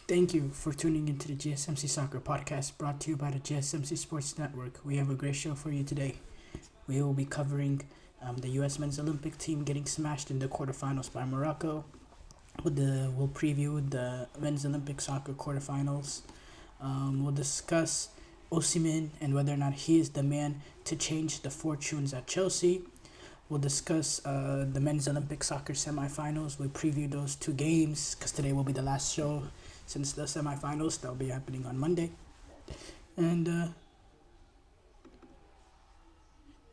Thank you for tuning into the GSMC Soccer Podcast brought to you by the GSMC Sports Network. We have a great show for you today. We will be covering the U.S. men's Olympic team getting smashed in the quarterfinals by Morocco. We'll preview the men's Olympic soccer quarterfinals. We'll discuss Osimhen and whether or not he is the man to change the fortunes at Chelsea. We'll discuss the men's Olympic soccer semifinals. We'll preview those two games because today will be the last show since the semifinals. That'll be happening on Monday. And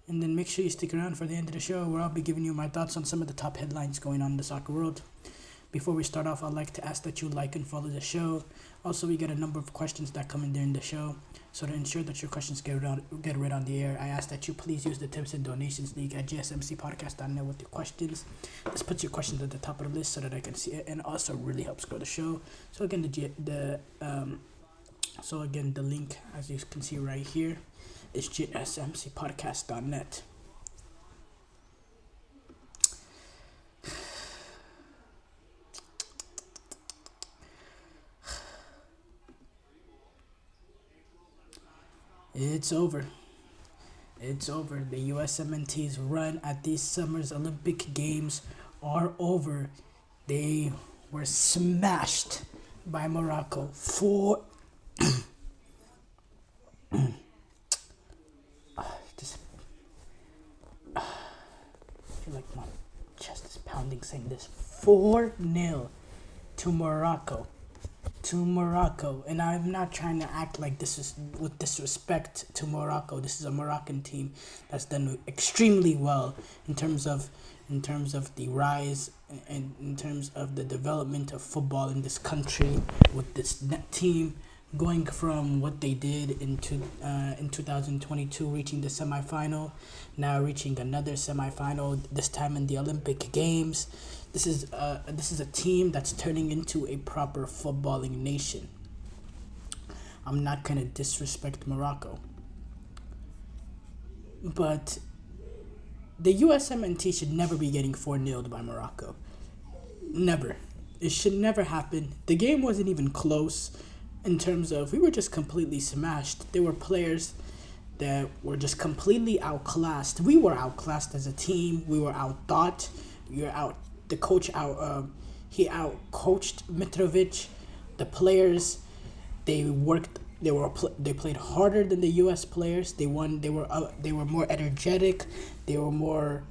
then make sure you stick around for the end of the show where I'll be giving you my thoughts on some of the top headlines going on in the soccer world. Before we start off, I'd like to ask that you like and follow the show. Also, we get a number of questions that come in during the show. So to ensure that your questions get read on the air, I ask that you please use the tips and donations link at gsmcpodcast.net with your questions. This puts your questions at the top of the list so that I can see it, and also really helps grow the show. So again, the link, as you can see right here, is gsmcpodcast.net. It's over. It's over. The USMNT's run at these summer's Olympic Games are over. They were smashed by Morocco. Just I feel like my chest is pounding saying this. 4-0 to Morocco. And I'm not trying to act like this is with disrespect to Morocco. This is a Moroccan team that's done extremely well in terms of the rise and in terms of the development of football in this country, with this team going from what they did in 2022, reaching the semifinal, now reaching another semifinal, this time in the Olympic Games. This is a team that's turning into a proper footballing nation. I'm not going to disrespect Morocco, but the USMNT should never be getting 4-0 by Morocco. Never. It should never happen. The game wasn't even close in terms of we were just completely smashed. There were players that were just completely outclassed. We were outclassed as a team. We were outthought. We were out. The coach he out-coached Mitrovic. The players, they played harder than the U.S. players. They won. They were more energetic. They were more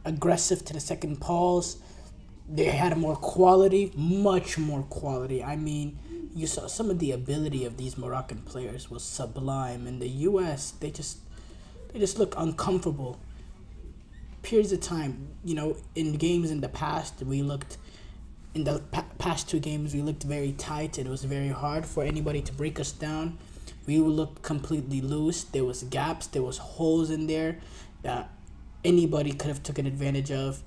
aggressive to the second balls. They had more quality, much more quality. I mean, you saw some of the ability of these Moroccan players was sublime. And the U.S., they just look uncomfortable. Periods of time, in games in the past, in the past two games, we looked very tight, and it was very hard for anybody to break us down. We looked completely loose. There was gaps, there was holes in there that anybody could have taken advantage of.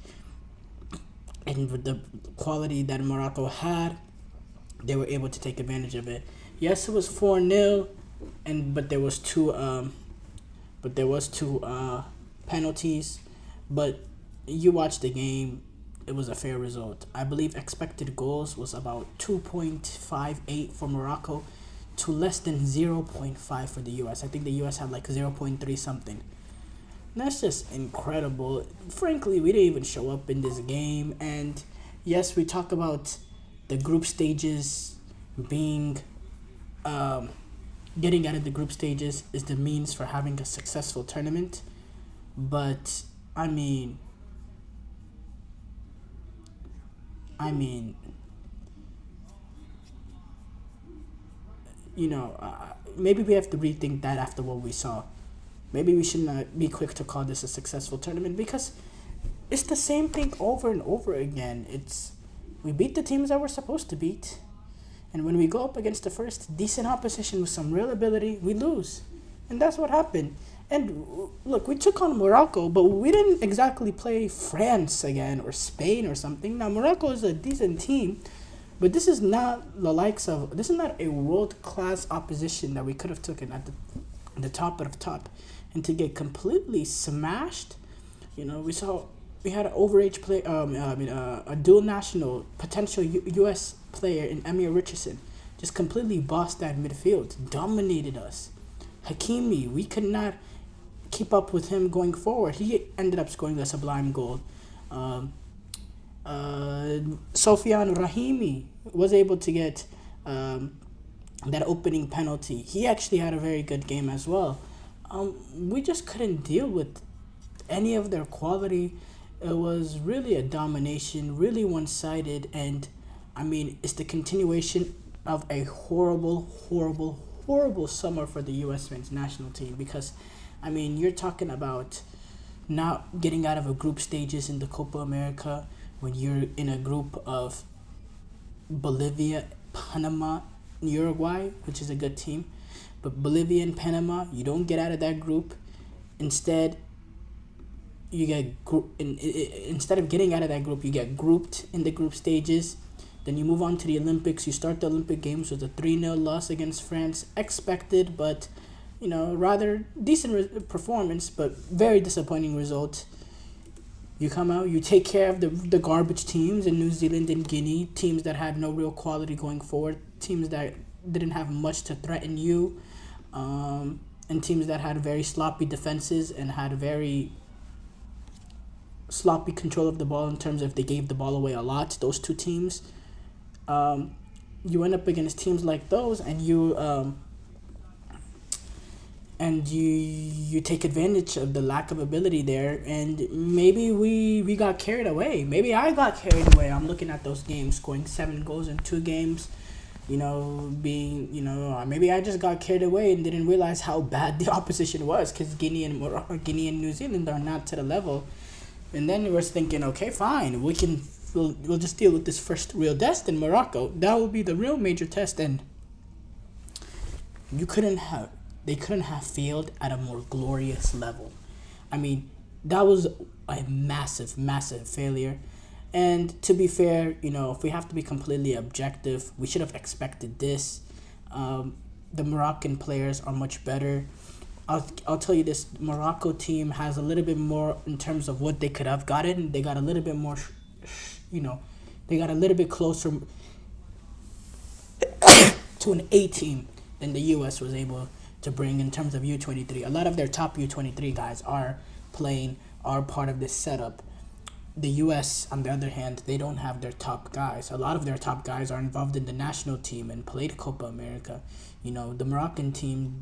And with the quality that Morocco had, they were able to take advantage of it. Yes, it was 4-0, but there was two penalties. But you watch the game, it was a fair result. I believe expected goals was about 2.58 for Morocco to less than 0.5 for the U.S. I think the U.S. had like 0.3 something. And that's just incredible. Frankly, we didn't even show up in this game. And yes, we talk about the group stages being getting out of the group stages is the means for having a successful tournament. But I mean, maybe we have to rethink that after what we saw. Maybe we should not be quick to call this a successful tournament because it's the same thing over and over again. We beat the teams that we're supposed to beat, and when we go up against the first decent opposition with some real ability, we lose, and that's what happened. And look, we took on Morocco, but we didn't exactly play France again or Spain or something. Now, Morocco is a decent team, but this is not a world-class opposition that we could have taken at the top of the top. And to get completely smashed, we had an overage a dual national potential U.S. player in Emir Richardson just completely bossed that midfield, dominated us. Hakimi, we could not keep up with him going forward. He ended up scoring a sublime goal. Um, Sofian Rahimi was able to get that opening penalty. He actually had a very good game as well. We just couldn't deal with any of their quality. It was really a domination, really one-sided, and I mean, it's the continuation of a horrible, horrible, horrible summer for the U.S. men's national team because, I mean, you're talking about not getting out of a group stages in the Copa America when you're in a group of Bolivia, Panama, Uruguay, which is a good team. But Bolivia and Panama, you don't get out of that group. Instead, you get instead of getting out of that group, you get grouped in the group stages. Then you move on to the Olympics. You start the Olympic Games with a 3-0 loss against France. Expected, but rather decent performance, but very disappointing result. You come out, you take care of the garbage teams in New Zealand and Guinea, teams that had no real quality going forward, teams that didn't have much to threaten you, and teams that had very sloppy defenses and had very sloppy control of the ball in terms of they gave the ball away a lot, those two teams. You end up against teams like those and you take advantage of the lack of ability there, and maybe we got carried away. Maybe I got carried away. I'm looking at those games, scoring 7 goals in 2 games, maybe I just got carried away and didn't realize how bad the opposition was because Guinea and New Zealand are not to the level. And then we were thinking, okay, fine, we'll just deal with this first real test in Morocco. That will be the real major test, and they couldn't have failed at a more glorious level. I mean, that was a massive, massive failure. And to be fair, if we have to be completely objective, we should have expected this. The Moroccan players are much better. I'll tell you this, Morocco team has a little bit more in terms of what they could have gotten. They got a little bit more, they got a little bit closer to an A team than the U.S. was able to bring in terms of U23. A lot of their top U23 guys are part of this setup. The U.S., on the other hand, they don't have their top guys. A lot of their top guys are involved in the national team and played Copa America. The Moroccan team,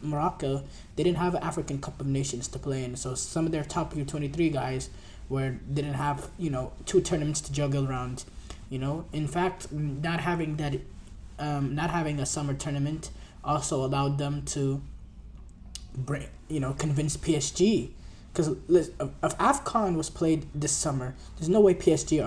Morocco, they didn't have an African Cup of Nations to play in. So some of their top U23 guys didn't have, 2 tournaments to juggle around. In fact, not having a summer tournament also allowed them to convince PSG. Because if AFCON was played this summer, there's no way PSG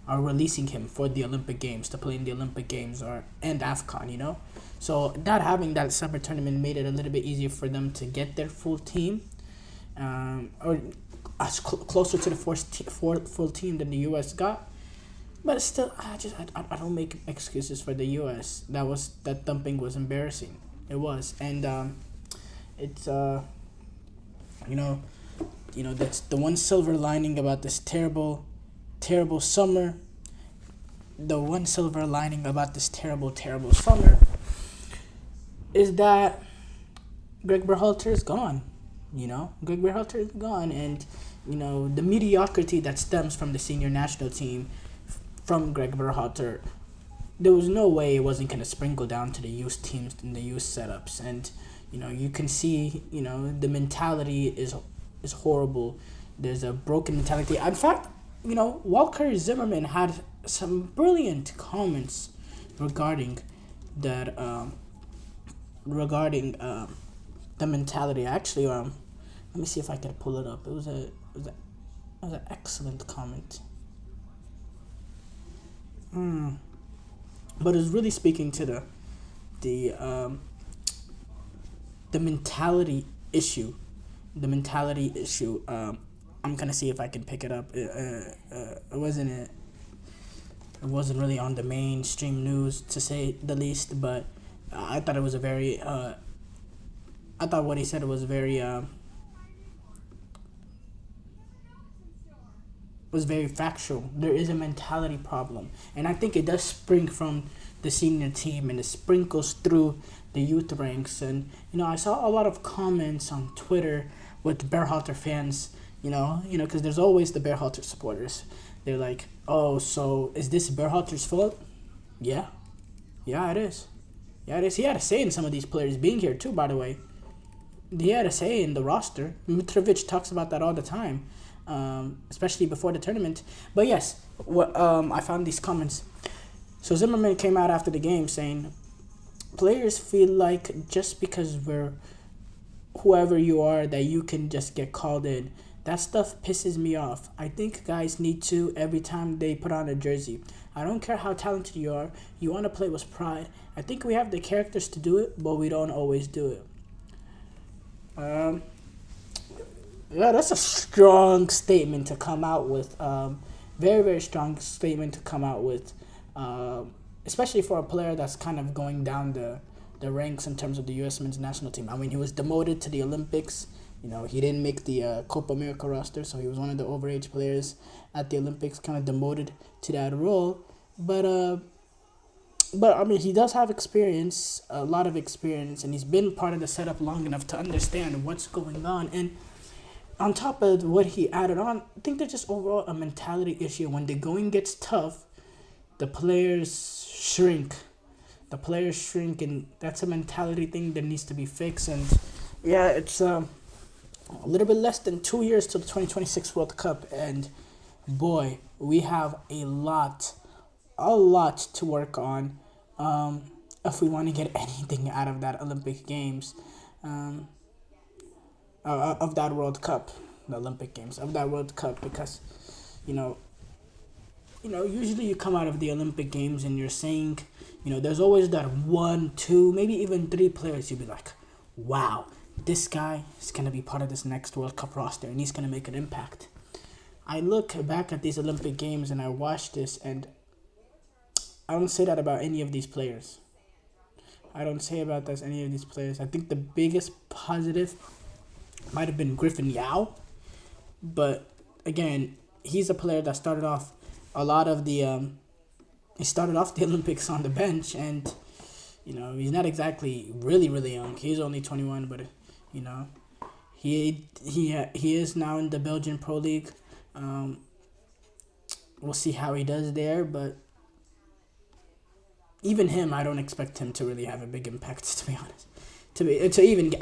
are releasing him for the Olympic Games to play in the Olympic Games and AFCON, So not having that summer tournament made it a little bit easier for them to get their full team, or closer to the full team than the U.S. got. But still, I don't make excuses for the U.S. That thumping was embarrassing. It was, and it's that's the one silver lining about this terrible, terrible summer. The one silver lining about this terrible, terrible summer is that Greg Berhalter is gone. Greg Berhalter is gone, and the mediocrity that stems from the senior national team from Greg Berhalter, there was no way it wasn't gonna sprinkle down to the youth teams and the youth setups, and you can see the mentality is horrible. There's a broken mentality. In fact, Walker Zimmerman had some brilliant comments regarding that. Regarding the mentality. Actually, let me see if I can pull it up. It was an excellent comment. But it's really speaking to the mentality issue. The mentality issue. I'm gonna see if I can pick it up. It wasn't really on the mainstream news, to say the least. But I thought it was a very. I thought what he said was very. was very factual. There is a mentality problem, and I think it does spring from the senior team, and it sprinkles through the youth ranks. And I saw a lot of comments on Twitter with Berhalter fans. Because there's always the Berhalter supporters. They're like, "Oh, so is this Berhalter's fault?" Yeah, it is. Yeah, it is. He had a say in some of these players being here too. By the way, he had a say in the roster. Mitrovic talks about that all the time, especially before the tournament. But yes, I found these comments. So Zimmerman came out after the game saying, players feel like just because we're whoever you are that you can just get called in. That stuff pisses me off. I think guys need to every time they put on a jersey. I don't care how talented you are. You want to play with pride. I think we have the characters to do it, but we don't always do it. Yeah, that's a strong statement to come out with. Very, very strong statement to come out with. Especially for a player that's kind of going down the ranks in terms of the U.S. men's national team. I mean, he was demoted to the Olympics. He didn't make the Copa America roster, so he was one of the overage players at the Olympics, kind of demoted to that role. But I mean, he does have experience, a lot of experience, and he's been part of the setup long enough to understand what's going on. And on top of what he added on, I think there's just overall a mentality issue. When the going gets tough, the players shrink. And that's a mentality thing that needs to be fixed. And yeah, it's a little bit less than 2 years to the 2026 World Cup, and boy, we have a lot to work on if we want to get anything out of that Olympic Games, of that World Cup, the Olympic Games, of that World Cup, because usually you come out of the Olympic Games and you're saying, there's always that 1, 2, maybe even 3 players you'd be like, wow, this guy is going to be part of this next World Cup roster and he's going to make an impact. I look back at these Olympic Games and I watch this, and I don't say that about any of these players. I think the biggest positive might have been Griffin Yao. But again, he's a player that started off the Olympics on the bench, and he's not exactly really, really young. He's only 21, but he is now in the Belgian Pro League. We'll see how he does there, but even him, I don't expect him to really have a big impact, to be honest. I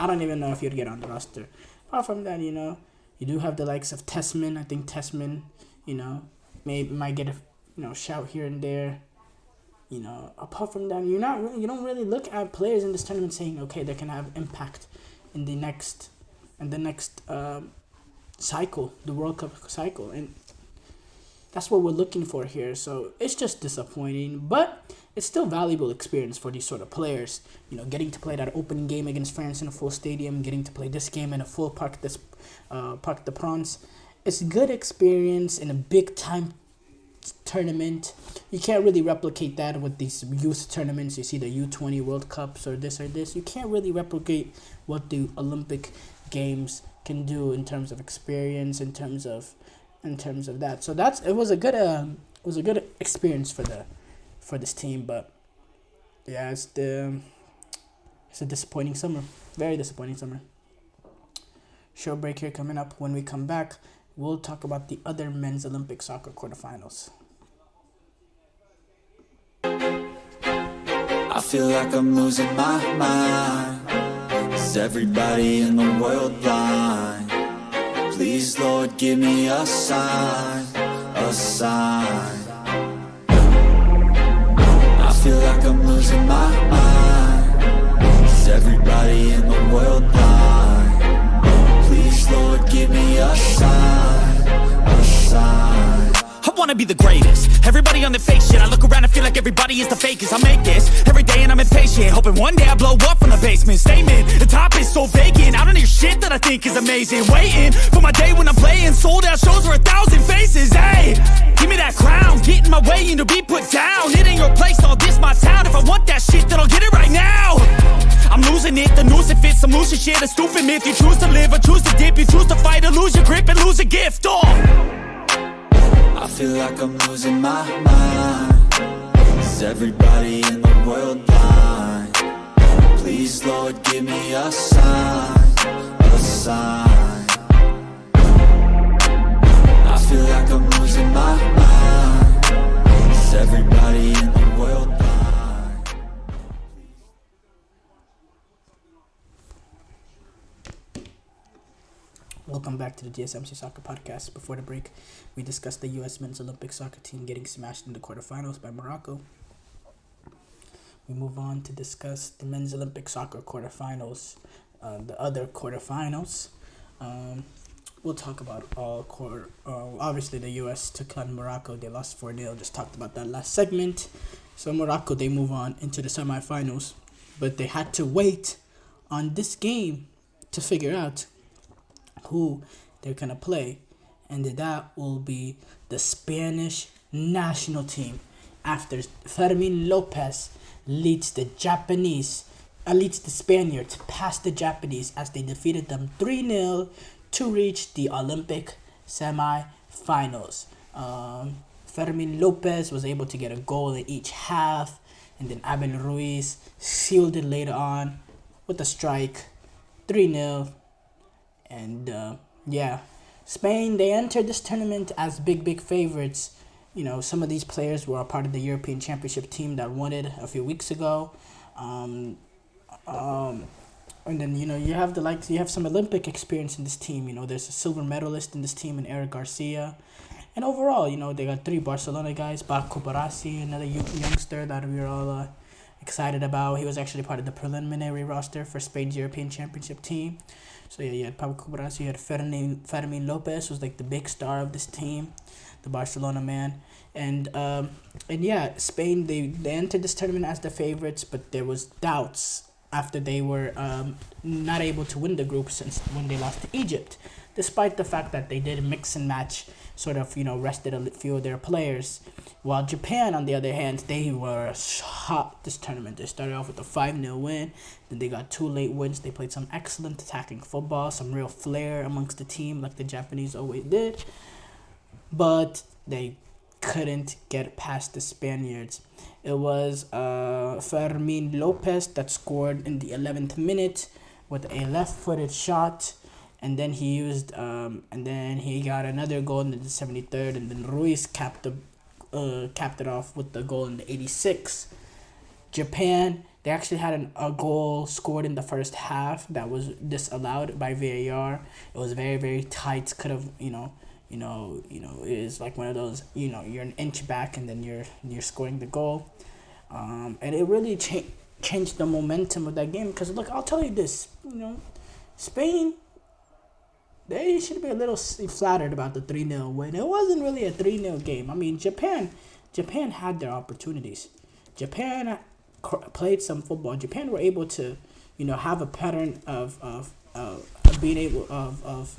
don't even know if he'd get on the roster. Apart from that, you do have the likes of Tessman. I think Tessman, might get a shout here and there. Apart from that, you don't really look at players in this tournament saying, okay, they can have impact in the next cycle, the World Cup cycle, and that's what we're looking for here. So it's just disappointing, but it's still valuable experience for these sort of players. Getting to play that opening game against France in a full stadium, getting to play this game in a full Parc des Princes. It's a good experience in a big time tournament. You can't really replicate that with these youth tournaments. You see the U20 World Cups or this. You can't really replicate what the Olympic Games can do in terms of experience, in terms of that. So it was a good experience for this team. But yeah, it's a disappointing summer, very disappointing summer. Show break here coming up. When we come back, we'll talk about the other men's Olympic soccer quarterfinals. I feel like I'm losing my mind. Is everybody in the world blind? Please, Lord, give me a sign, a sign. I feel like I'm losing my mind. Is everybody in the world blind? Please, Lord, give me a sign, a sign. I wanna be the greatest. Everybody on the fake shit. I look around and feel like everybody is the fakest. I make this every day and I'm impatient, hoping one day I blow up from the basement. Statement, the top is so vacant. I don't hear shit that I think is amazing. Waiting for my day when I'm playing sold out shows for 1,000 faces. Hey, give me that crown, get in my way and to be put down. It ain't your place, all this my town. If I want that shit, then I'll get it right now. I'm losing it, the noose it fits, some losing shit, a stupid myth. You choose to live or choose to dip, you choose to fight or lose your grip and lose a gift. I feel like I'm losing my mind. Is everybody in the world blind? Please, Lord, give me a sign, a sign. I feel like I'm losing my mind. Is everybody in the world blind? Welcome back to the GSMC Soccer Podcast. Before the break, we discussed the U.S. men's Olympic soccer team getting smashed in the quarterfinals by Morocco. We move on to discuss the men's Olympic soccer quarterfinals, the other quarterfinals. We'll talk about obviously, the U.S. took on Morocco. They lost 4-0. Just talked about that last segment. So Morocco, they move on into the semifinals. But they had to wait on this game to figure out who they're going to play. And that will be the Spanish national team after Fermin Lopez leads the Spaniards past the Japanese as they defeated them 3-0 to reach the Olympic semi-finals. Fermin Lopez was able to get a goal in each half, and then Abel Ruiz sealed it later on with a strike, 3-0. And Spain, they entered this tournament as big favorites. You know, some of these players were a part of the European Championship team that won it a few weeks ago. And then, you have some Olympic experience in this team. You know, there's a silver medalist in this team in Eric Garcia. And overall, they got 3 Barcelona guys. Paco Barassi, another youngster that we were all excited about. He was actually part of the preliminary roster for Spain's European Championship team. So you had Paco Barassi, you had Fermin Lopez, who's like the big star of this team, the Barcelona man. And Spain, they entered this tournament as the favorites, but there was doubts after they were not able to win the group since when they lost to Egypt, despite the fact that they did mix and match, sort of, rested a few of their players. While Japan, on the other hand, they were hot this tournament. They started off with a 5-0 win. Then they got 2 late wins. They played some excellent attacking football, some real flair amongst the team like the Japanese always did. But they couldn't get past the Spaniards. It was Fermin Lopez that scored in the 11th minute with a left-footed shot. And then he got another goal in the 73rd, and then Ruiz capped it off with the goal in the 86th. Japan, they actually had a goal scored in the first half that was disallowed by VAR. It was very, very tight. Could have, it is like one of those, you're an inch back and then you're scoring the goal. And it really changed the momentum of that game. Because look, I'll tell you this, Spain, they should be a little flattered about the 3-0 win. It wasn't really a 3-0 game. I mean, Japan had their opportunities. Japan played some football. Japan were able to, have a pattern of being able of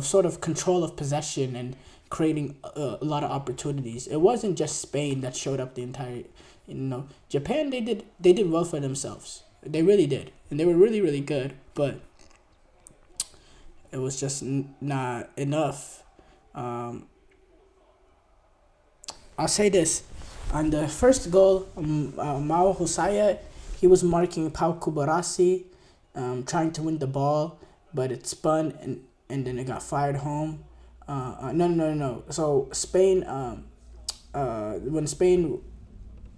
sort of control of possession and creating a lot of opportunities. It wasn't just Spain that showed up the entire. Japan, they did well for themselves. They really did, and they were really, really good, but it was just not enough. I'll say this. On the first goal, Mao Hosaya, he was marking Pau Kubarasi, trying to win the ball, but it spun and then it got fired home. No. So Spain, when Spain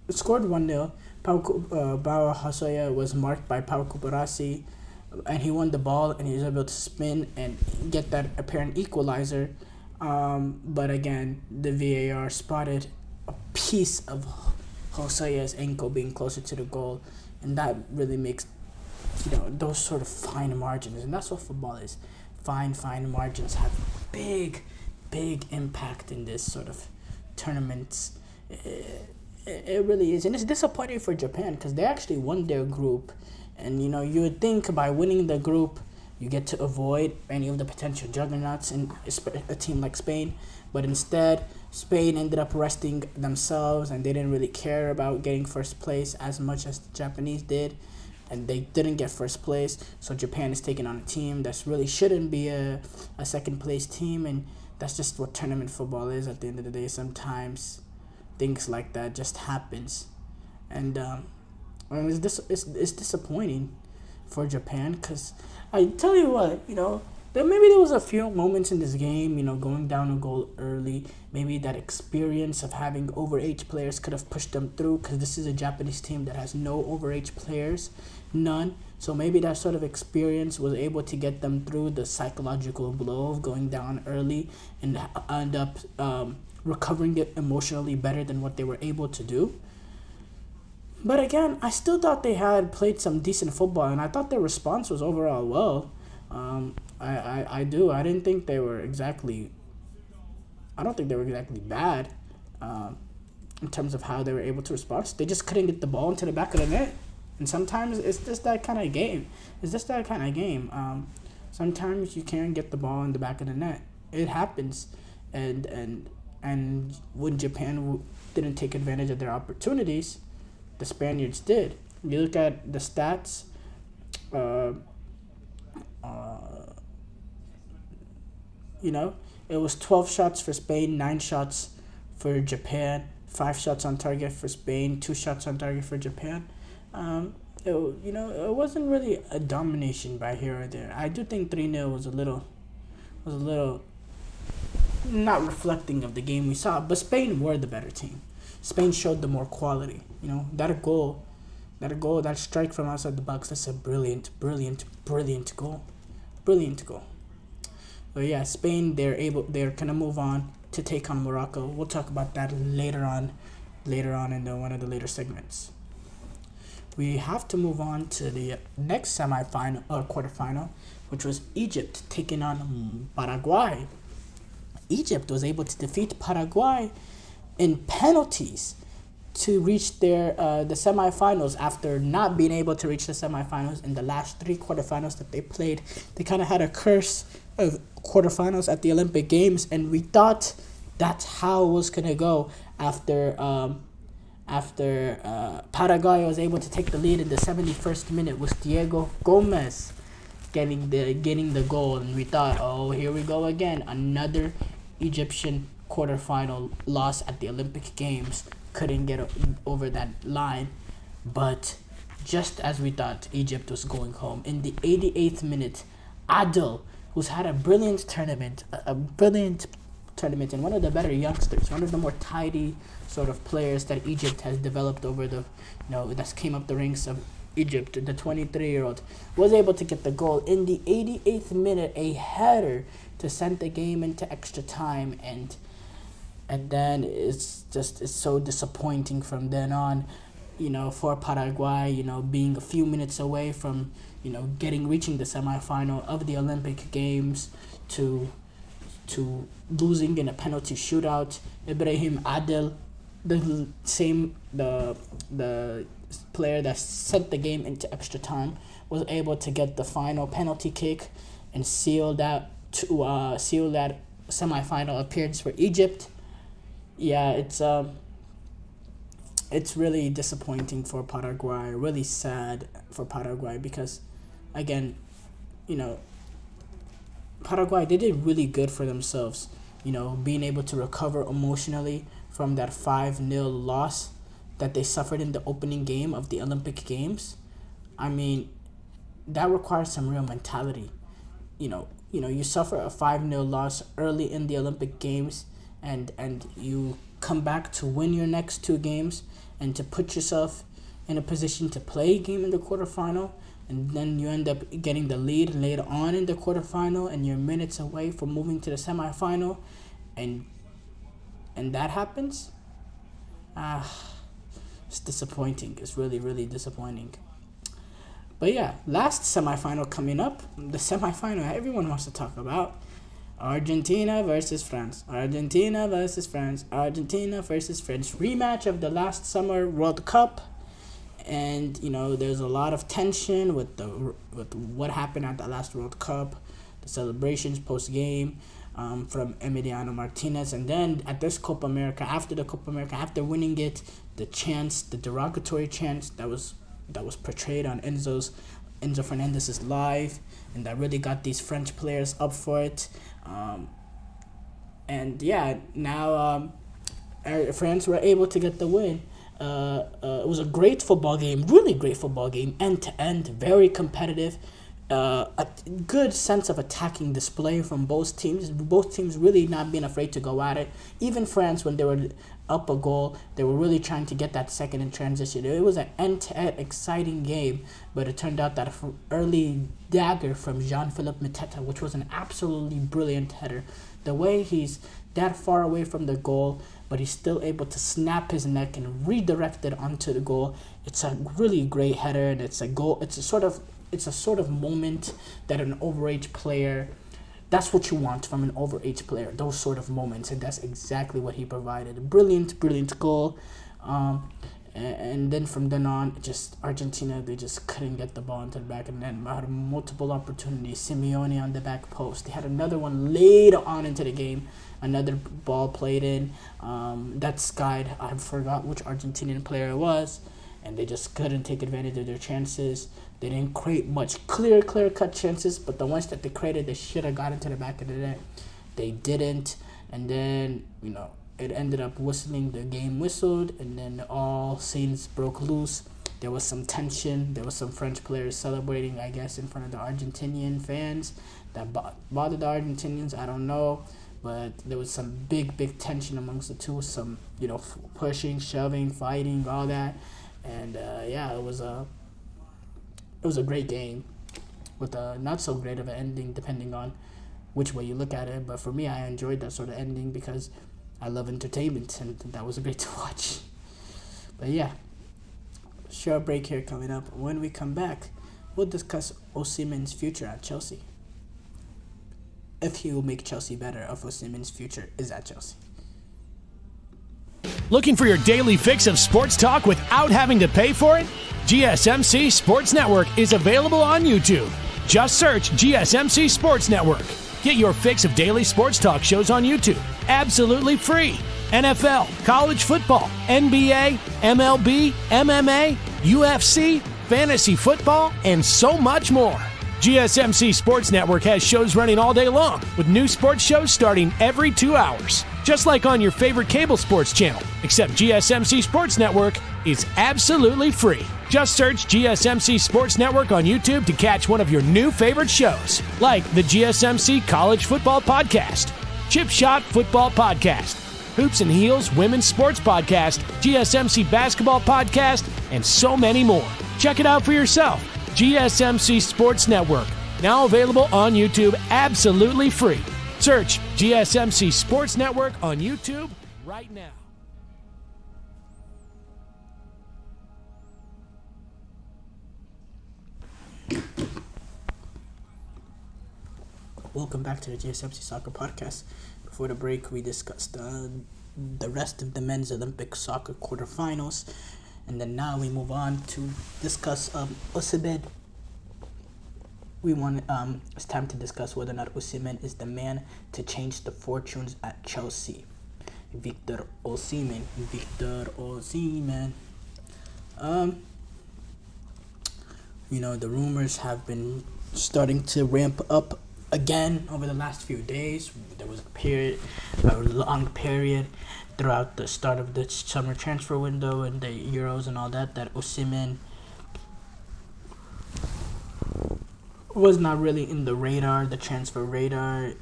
scored 1-0, Pau Hosaya was marked by Pau Kubarasi, and he won the ball, and he was able to spin and get that apparent equalizer. But again, the VAR spotted a piece of Hosaya's ankle being closer to the goal, and that really makes, those sort of fine margins, and that's what football is. Fine margins have big impact in this sort of tournaments. It really is, and it's disappointing for Japan because they actually won their group. And, you would think by winning the group, you get to avoid any of the potential juggernauts in a team like Spain. But instead, Spain ended up resting themselves, and they didn't really care about getting first place as much as the Japanese did. And they didn't get first place. So Japan is taking on a team that really shouldn't be a second place team. And that's just what tournament football is at the end of the day. Sometimes things like that just happens. And it's disappointing for Japan, because I tell you what, there was a few moments in this game, going down a goal early. Maybe that experience of having overage players could have pushed them through, because this is a Japanese team that has no overage players, none. So maybe that sort of experience was able to get them through the psychological blow of going down early and end up recovering it emotionally better than what they were able to do. But again, I still thought they had played some decent football, and I thought their response was overall well. I do. I didn't think they were exactly. I don't think they were exactly bad, in terms of how they were able to respond. They just couldn't get the ball into the back of the net, and sometimes it's just that kind of game. Sometimes you can't get the ball in the back of the net. It happens, and when Japan didn't take advantage of their opportunities, the Spaniards did. You look at the stats. It was 12 shots for Spain, 9 shots for Japan, 5 shots on target for Spain, 2 shots on target for Japan. It wasn't really a domination by here or there. I do think 3-0 was a little not reflecting of the game we saw, but Spain were the better team. Spain showed the more quality. That goal, that strike from outside the box, that's a brilliant goal. Brilliant goal. But yeah, Spain, they're gonna move on to take on Morocco. We'll talk about that later on in one of the later segments. We have to move on to the next semifinal or quarterfinal, which was Egypt taking on Paraguay. Egypt was able to defeat Paraguay in penalties to reach the semifinals after not being able to reach the semifinals in the last 3 quarterfinals that they played. They kind of had a curse of quarterfinals at the Olympic Games, and we thought that's how it was going to go after Paraguay was able to take the lead in the 71st minute with Diego Gomez getting the goal, and we thought, oh, here we go again, another Egyptian quarterfinal loss at the Olympic Games. Couldn't get over that line, but just as we thought, Egypt was going home. In the 88th minute, Adel, who's had a brilliant tournament, and one of the better youngsters, one of the more tidy sort of players that Egypt has developed over that came up the ranks of Egypt, the 23-year-old, was able to get the goal in the 88th minute, a header to send the game into extra time, and then it's so disappointing from then on, for Paraguay, being a few minutes away from, reaching the semifinal of the Olympic Games to losing in a penalty shootout. Ibrahim Adel, the player that sent the game into extra time, was able to get the final penalty kick and seal that semifinal appearance for Egypt. Yeah, it's really disappointing for Paraguay, really sad for Paraguay, because, again, Paraguay, they did really good for themselves, being able to recover emotionally from that 5-0 loss that they suffered in the opening game of the Olympic Games. I mean, that requires some real mentality. You suffer a 5-0 loss early in the Olympic Games, and you come back to win your next 2 games and to put yourself in a position to play a game in the quarterfinal, and then you end up getting the lead later on in the quarterfinal, and you're minutes away from moving to the semifinal, and that happens. It's disappointing. It's really, really disappointing. But yeah, last semifinal coming up, the semifinal everyone wants to talk about. Argentina versus France. Argentina versus France. Rematch of the last summer World Cup. And, there's a lot of tension with what happened at the last World Cup, the celebrations post-game from Emiliano Martinez. And then at this Copa America, after winning it, the derogatory chants that was portrayed on Enzo Fernandez's live, and that really got these French players up for it. And yeah, now France were able to get the win. It was a great football game, really great football game, end to end, very competitive. A good sense of attacking display from both teams. Both teams really not being afraid to go at it. Even France, when they were up a goal, they were really trying to get that second in transition. It was an end-to-end exciting game, but it turned out that an early dagger from Jean-Philippe Mateta, which was an absolutely brilliant header. The way he's that far away from the goal, but he's still able to snap his neck and redirect it onto the goal. It's a really great header, and it's a goal. It's a sort of moment that an overage player, that's what you want from an overage player, those sort of moments, and that's exactly what he provided. A brilliant goal. And then from then on, just Argentina, they just couldn't get the ball into the back, and then had multiple opportunities. Simeone on the back post. They had another one later on into the game. Another ball played in. That skied. I forgot which Argentinian player it was, and they just couldn't take advantage of their chances. They didn't create much clear-cut chances, but the ones that they created, they should have got into the back of the net. They didn't, and then, it ended up whistling. The game whistled, and then all scenes broke loose. There was some tension. There was some French players celebrating, I guess, in front of the Argentinian fans. That bothered the Argentinians, I don't know, but there was some big tension amongst the two. Some, pushing, shoving, fighting, all that, and it was a great game with a not so great of an ending depending on which way you look at it. But for me, I enjoyed that sort of ending because I love entertainment, and that was great to watch. But yeah, short break here coming up. When we come back, we'll discuss Osimhen's future at Chelsea. If he will make Chelsea better, if Osimhen's future is at Chelsea. Looking for your daily fix of sports talk without having to pay for it? GSMC Sports Network is available on YouTube. Just search GSMC Sports Network. Get your fix of daily sports talk shows on YouTube, absolutely free. NFL, college football, NBA, MLB, MMA, UFC, fantasy football, and so much more. GSMC Sports Network has shows running all day long, with new sports shows starting every 2 hours. Just like on your favorite cable sports channel, except GSMC Sports Network is absolutely free. Just search GSMC Sports Network on YouTube to catch one of your new favorite shows, like the GSMC College Football Podcast, Chip Shot Football Podcast, Hoops and Heels Women's Sports Podcast, GSMC Basketball Podcast, and so many more. Check it out for yourself. GSMC Sports Network, now available on YouTube absolutely free. Search GSMC Sports Network on YouTube right now. Welcome back to the GSMC Soccer Podcast. Before the break, we discussed the rest of the men's Olympic soccer quarterfinals. And then now we move on to discuss Osimhen. It's time to discuss whether or not Osimhen is the man to change the fortunes at Chelsea. Victor Osimhen. The rumors have been starting to ramp up again over the last few days. There was a long period throughout the start of the summer transfer window and the Euros and all that Osimhen was not really in the transfer radar.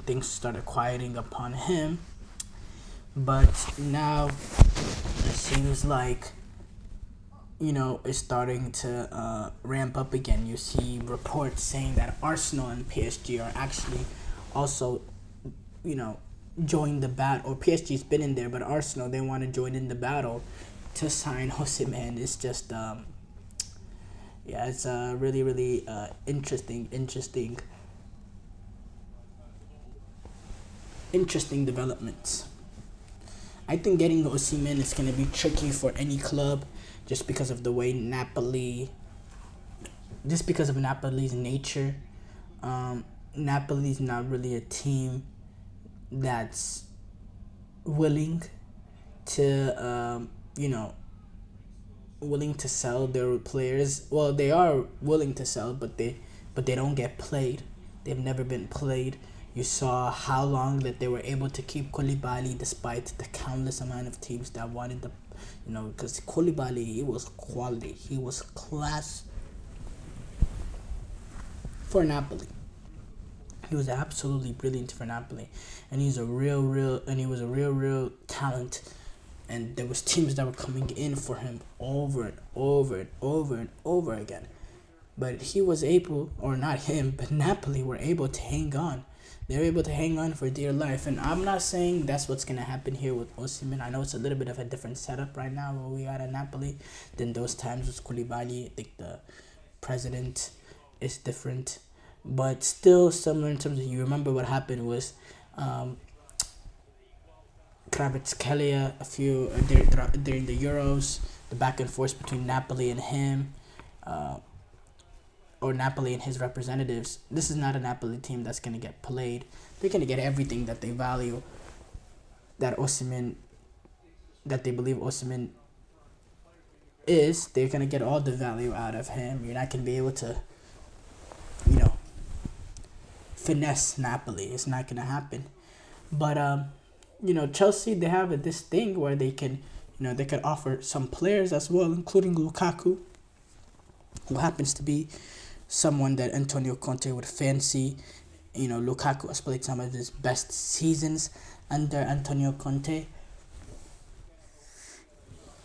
Things started quieting upon him. But now it seems like, it's starting to ramp up again. You see reports saying that Arsenal and PSG are actually also, join the battle, or PSG's been in there, but Arsenal, they want to join in the battle to sign Osimhen. It's just, it's really interesting developments. I think getting Osimhen is going to be tricky for any club just because of Napoli's nature. Napoli's not really a team that's willing to sell their players. Well, they are willing to sell, but they don't get played. They've never been played. You saw how long that they were able to keep Koulibaly despite the countless amount of teams that wanted the, because Koulibaly, he was quality. He was class for Napoli. He was absolutely brilliant for Napoli, and he was a real talent. And there was teams that were coming in for him over and over again. But he was able, or not him, but Napoli were able to hang on. They were able to hang on for dear life. And I'm not saying that's what's going to happen here with Osimhen. I know it's a little bit of a different setup right now where we are at Napoli than those times with Koulibaly. I think the president is different. But still similar in terms of, you remember what happened was Kvaratskhelia during the Euros, the back and forth between Napoli and him, or Napoli and his representatives. This is not a Napoli team that's going to get played. They're going to get everything that they value, that they believe Osimhen is. They're going to get all the value out of him. You're not going to be able to, finesse Napoli. It's not going to happen. But, Chelsea, they have this thing where they can, they could offer some players as well, including Lukaku, who happens to be someone that Antonio Conte would fancy. Lukaku has played some of his best seasons under Antonio Conte.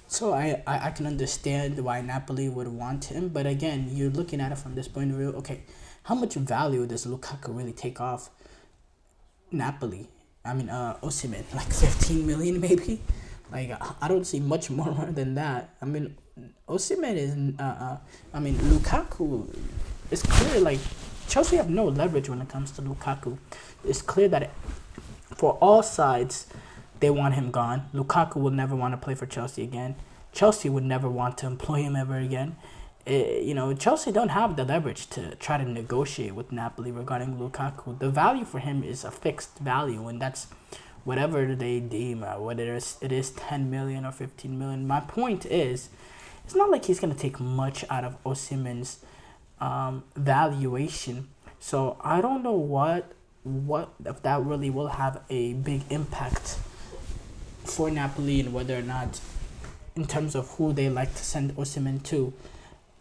So I can understand why Napoli would want him. But again, you're looking at it from this point of view. Okay, how much value does Lukaku really take off Napoli? Osimhen, like 15 million maybe? Like, I don't see much more than that. Osimhen is, Lukaku, it's clear, like, Chelsea have no leverage when it comes to Lukaku. It's clear that for all sides, they want him gone. Lukaku will never want to play for Chelsea again. Chelsea would never want to employ him ever again. Chelsea don't have the leverage to try to negotiate with Napoli regarding Lukaku. The value for him is a fixed value, and that's whatever they deem, whether it is 10 million or 15 million. My point is, it's not like he's going to take much out of Osimhen's valuation. So I don't know what if that really will have a big impact for Napoli, and whether or not, in terms of who they like to send Osimhen to.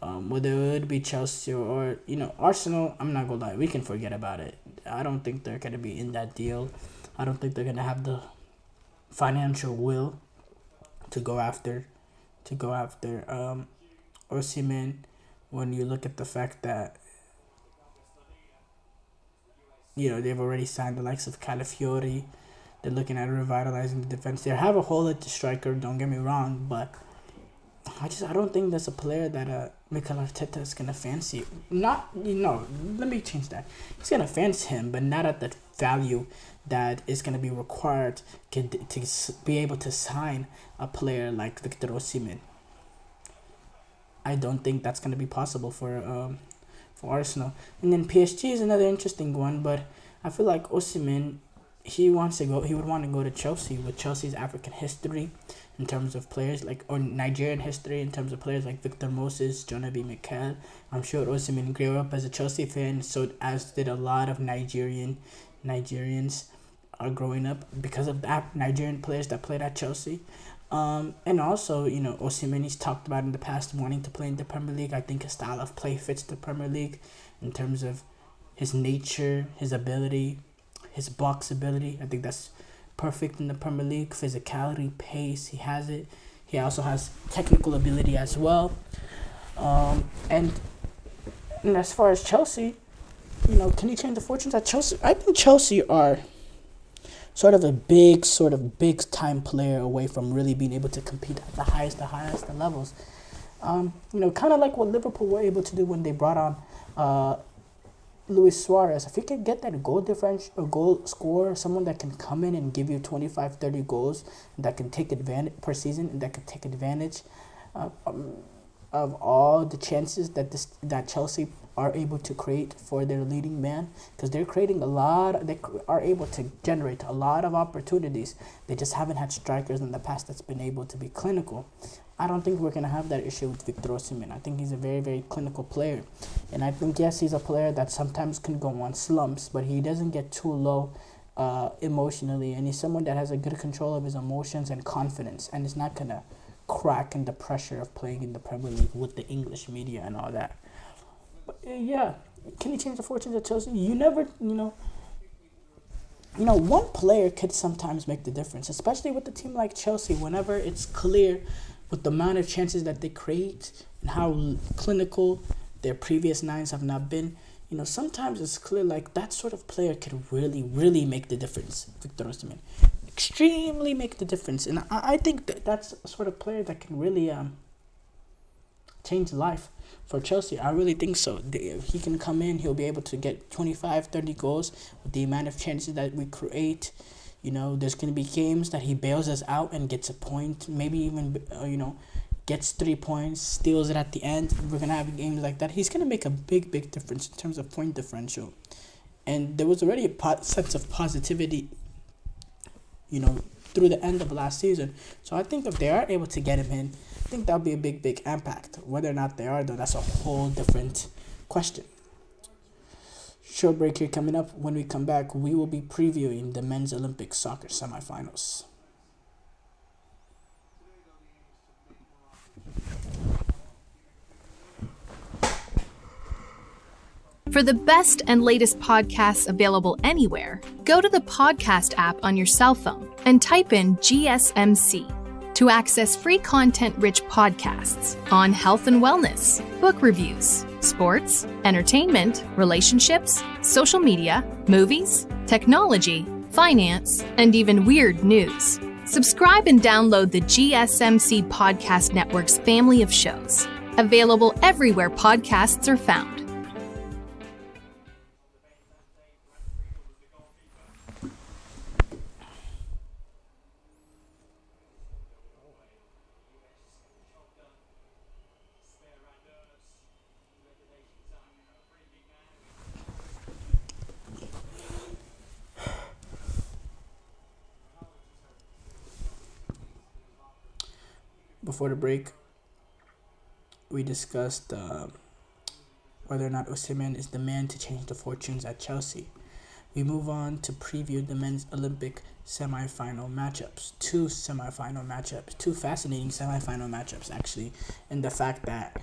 Whether it would be Chelsea or Arsenal, I'm not gonna lie, we can forget about it. I don't think they're gonna be in that deal. I don't think they're gonna have the financial will to go after Osimhen. When you look at the fact that they've already signed the likes of Calafiori, they're looking at revitalizing the defense. They have a hole at the striker. Don't get me wrong, but I don't think that's a player that Mikel Arteta is gonna fancy. Let me change that. He's gonna fancy him, but not at the value that is gonna be required to be able to sign a player like Victor Osimhen. I don't think that's gonna be possible for Arsenal. And then PSG is another interesting one, but I feel like Osimhen, he would want to go to Chelsea, with Chelsea's African history in terms of players, or Nigerian history in terms of players like Victor Moses, Jonabi Mikel. I'm sure Osimhen grew up as a Chelsea fan, so as did a lot of Nigerians are growing up because of that Nigerian players that played at Chelsea. And also, Osimhen, he's talked about in the past wanting to play in the Premier League. I think his style of play fits the Premier League in terms of his nature, his ability, his box ability. I think that's perfect in the Premier League. Physicality, pace, he has it. He also has technical ability as well. And as far as Chelsea, can he change the fortunes at Chelsea? I think Chelsea are sort of big time player away from really being able to compete at the highest levels. Kind of like what Liverpool were able to do when they brought on Luis Suarez. If he can get that goal differential or goal scorer, someone that can come in and give you 25, 30 goals, that can take advantage per season, and that can take advantage of all the chances that Chelsea are able to create for their leading man, because they are able to generate a lot of opportunities. They just haven't had strikers in the past that's been able to be clinical. I don't think we're going to have that issue with Victor Osimhen. I think he's a very, very clinical player. And I think, yes, he's a player that sometimes can go on slumps, but he doesn't get too low emotionally. And he's someone that has a good control of his emotions and confidence. And is not going to crack in the pressure of playing in the Premier League with the English media and all that. But, yeah, can he change the fortunes of Chelsea? You never, one player could sometimes make the difference, especially with a team like Chelsea, whenever it's clear with the amount of chances that they create and how clinical their previous nines have not been. Sometimes it's clear like that sort of player could really, really make the difference, Victor Osimhen. Extremely make the difference. And I think that's a sort of player that can really change life for Chelsea. I really think so. If he can come in, he'll be able to get 25, 30 goals with the amount of chances that we create. There's going to be games that he bails us out and gets a point, maybe even, gets 3 points, steals it at the end. We're going to have games like that. He's going to make a big, big difference in terms of point differential. And there was already a sense of positivity, through the end of last season. So I think if they are able to get him in, I think that'll be a big, big impact. Whether or not they are, though, that's a whole different question. Short break here coming up. When we come back, we will be previewing the men's Olympic soccer semifinals. For the best and latest podcasts available anywhere, go to the podcast app on your cell phone and type in GSMC to access free content-rich podcasts on health and wellness, book reviews, sports, entertainment, relationships, social media, movies, technology, finance, and even weird news. Subscribe and download the GSMC Podcast Network's family of shows, available everywhere podcasts are found. Before the break, we discussed whether or not Osimhen is the man to change the fortunes at Chelsea. We move on to preview the men's Olympic semi-final matchups. Two fascinating semi-final matchups, actually, and the fact that,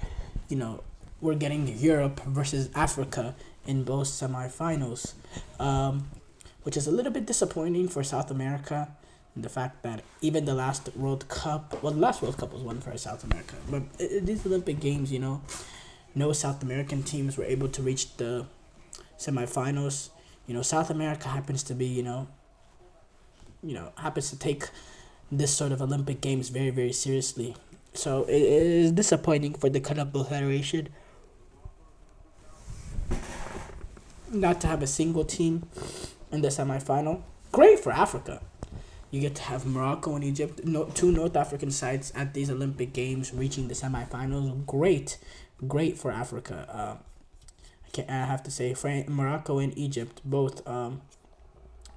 we're getting Europe versus Africa in both semi-finals, which is a little bit disappointing for South America. The fact that even the last World Cup was won for South America. But these Olympic Games, no South American teams were able to reach the semifinals. South America happens to be, happens to take this sort of Olympic Games very, very seriously. So it is disappointing for the Football Federation not to have a single team in the semifinal. Great for Africa. You get to have Morocco and Egypt, two North African sides at these Olympic Games reaching the semifinals. Great for Africa. I have to say, Morocco and Egypt both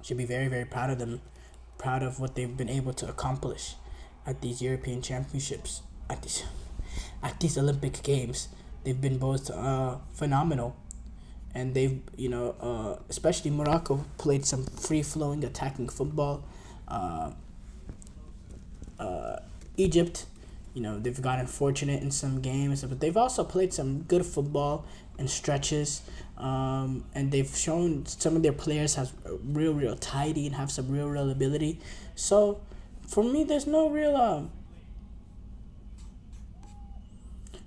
should be very, very proud of them, proud of what they've been able to accomplish at these European Championships, at these Olympic Games. They've been both phenomenal. And they've, especially Morocco, played some free-flowing attacking football. Egypt, they've gotten fortunate in some games, but they've also played some good football in stretches, and they've shown some of their players have real tidy and have some real ability. So for me, there's no real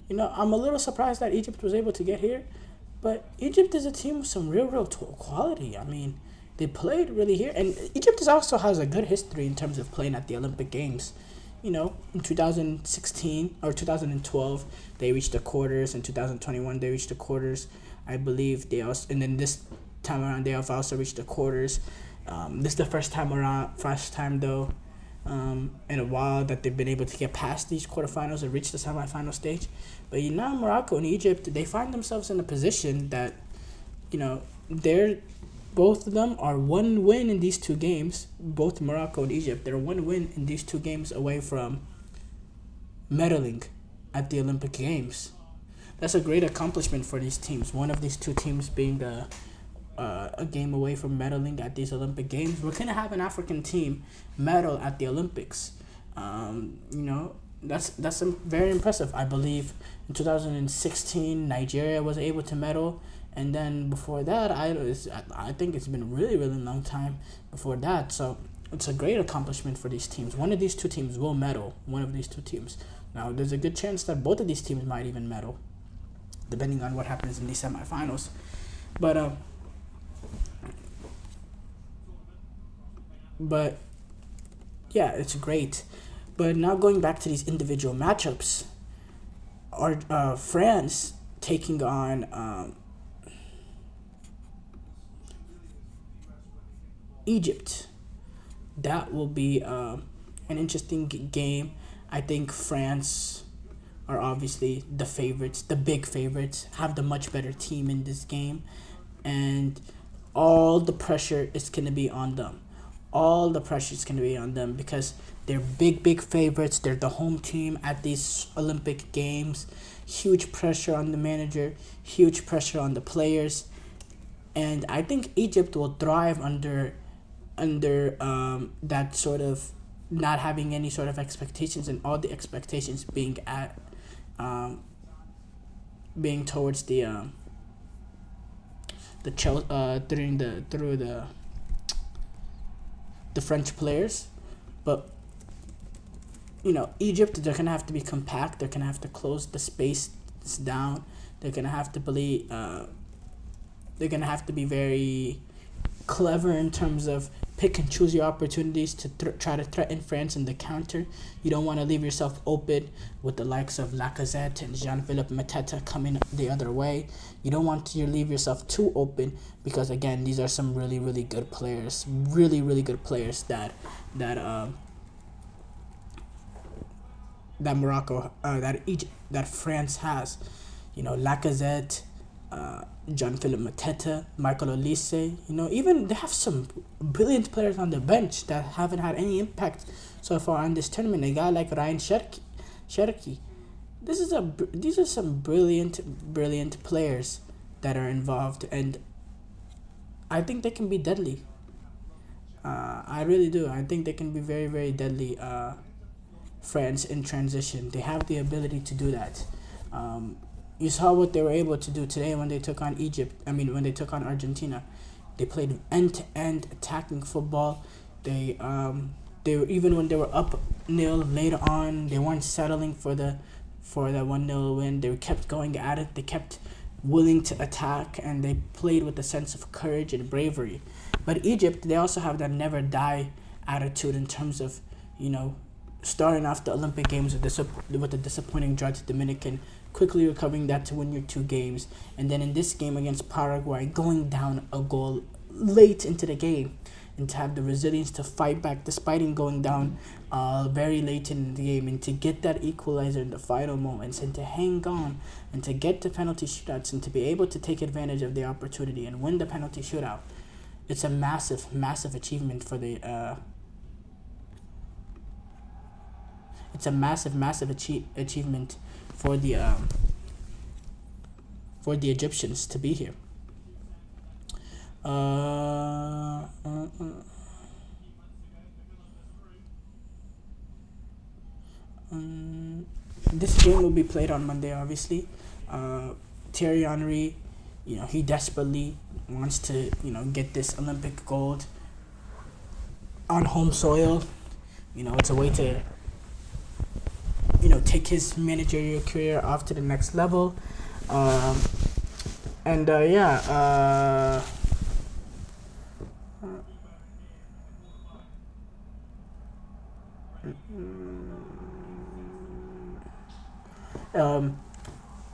I'm a little surprised that Egypt was able to get here, but Egypt is a team with some real quality. I mean, they played really here, and Egypt also has a good history in terms of playing at the Olympic Games. In 2016 or 2012, they reached the quarters. In 2021, they reached the quarters. I believe and then this time around, they have also reached the quarters. This is the first time though, in a while that they've been able to get past these quarterfinals and reach the semifinal stage. But Morocco and Egypt, they find themselves in a position that, both of them are one win in these two games. Both Morocco and Egypt, they're one win in these two games away from, medaling at the Olympic Games. That's a great accomplishment for these teams. One of these two teams being a game away from medaling at these Olympic Games. We're going to have an African team medal at the Olympics. That's very impressive. I believe in 2016, Nigeria was able to medal. And then before that, I think it's been a really, really long time before that. So it's a great accomplishment for these teams. One of these two teams will medal. One of these two teams. Now, there's a good chance that both of these teams might even medal, depending on what happens in the semifinals. But yeah, it's great. But now going back to these individual matchups, France taking on Egypt. That will be an interesting game. I think France are obviously the favorites, the big favorites, have the much better team in this game, and all the pressure is going to be on them. All the pressure is going to be on them because they're big favorites. They're the home team at these Olympic Games. Huge pressure on the manager, huge pressure on the players, and I think Egypt will thrive under that sort of not having any sort of expectations, and all the expectations being towards the French players. But Egypt, they're gonna have to be compact. They're gonna have to close the space down. They're gonna have to be very clever in terms of pick and choose your opportunities to try to threaten France in the counter. You don't want to leave yourself open with the likes of Lacazette and Jean-Philippe Mateta coming the other way. You don't want to leave yourself too open because, again, these are some really, really good players. Really, really good players that Morocco, that France has. Lacazette, Jean-Philippe Mateta, Michael Olise, even they have some brilliant players on the bench that haven't had any impact so far on this tournament. A guy like Ryan Cherki. These are some brilliant players that are involved, and I think they can be deadly. I really do. I think they can be very, very deadly. France in transition, they have the ability to do that. You saw what they were able to do today when they took on when they took on Argentina. They played end-to-end attacking football. They were, even when they were up 0 later on, they weren't settling for the 1-0 win. They kept going at it. They kept willing to attack, and they played with a sense of courage and bravery. But Egypt, they also have that never die attitude in terms of, starting off the Olympic Games with a disappointing draw to Dominican, quickly recovering that to win your 2 games, and then in this game against Paraguay, going down a goal late into the game, and to have the resilience to fight back despite going down very late in the game, and to get that equalizer in the final moments, and to hang on, and to get to penalty shootouts, and to be able to take advantage of the opportunity and win the penalty shootout. It's a massive achievement for the achievement for the Egyptians to be here. This game will be played on Monday, obviously. Thierry Henry, he desperately wants to, get this Olympic gold on home soil. It's a way to, take his managerial career off to the next level.